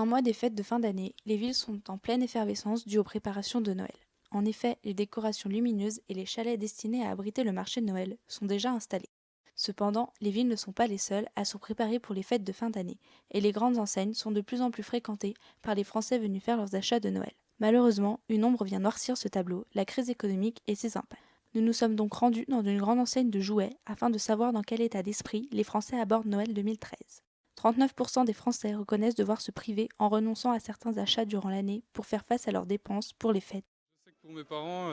mois des fêtes de fin d'année, les villes sont en pleine effervescence due aux préparations de Noël. En effet, les décorations lumineuses et les chalets destinés à abriter le marché de Noël sont déjà installés. Cependant, les villes ne sont pas les seules à se préparer pour les fêtes de fin d'année, et les grandes enseignes sont de plus en plus fréquentées par les Français venus faire leurs achats de Noël. Malheureusement, une ombre vient noircir ce tableau, la crise économique et ses impacts. Nous nous sommes donc rendus dans une grande enseigne de jouets afin de savoir dans quel état d'esprit les Français abordent Noël 2013. 39% des Français reconnaissent devoir se priver en renonçant à certains achats durant l'année pour faire face à leurs dépenses pour les fêtes. Je sais que pour mes parents,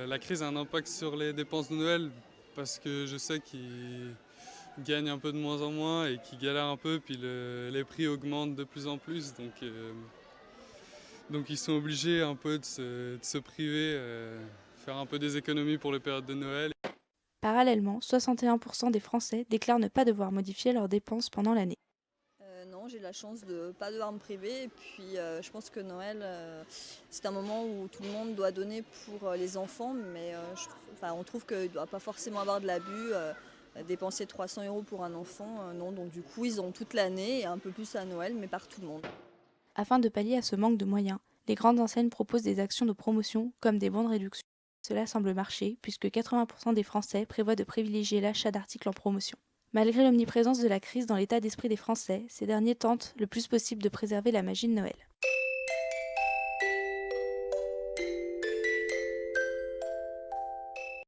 la crise a un impact sur les dépenses de Noël parce que je sais qu'ils gagnent un peu de moins en moins et qu'ils galèrent un peu, puis les prix augmentent de plus en plus, donc ils sont obligés un peu de se priver, faire un peu des économies pour les périodes de Noël. Parallèlement, 61% des Français déclarent ne pas devoir modifier leurs dépenses pendant l'année. Non, j'ai la chance de ne pas devoir me priver. Et puis, je pense que Noël, c'est un moment où tout le monde doit donner pour les enfants. Mais on trouve qu'il ne doit pas forcément avoir de l'abus. Dépenser 300 euros pour un enfant, non. Donc, du coup, ils ont toute l'année et un peu plus à Noël, mais par tout le monde. Afin de pallier à ce manque de moyens, les grandes enseignes proposent des actions de promotion comme des bons de réduction. Cela semble marcher puisque 80% des Français prévoient de privilégier l'achat d'articles en promotion. Malgré l'omniprésence de la crise dans l'état d'esprit des Français, ces derniers tentent le plus possible de préserver la magie de Noël.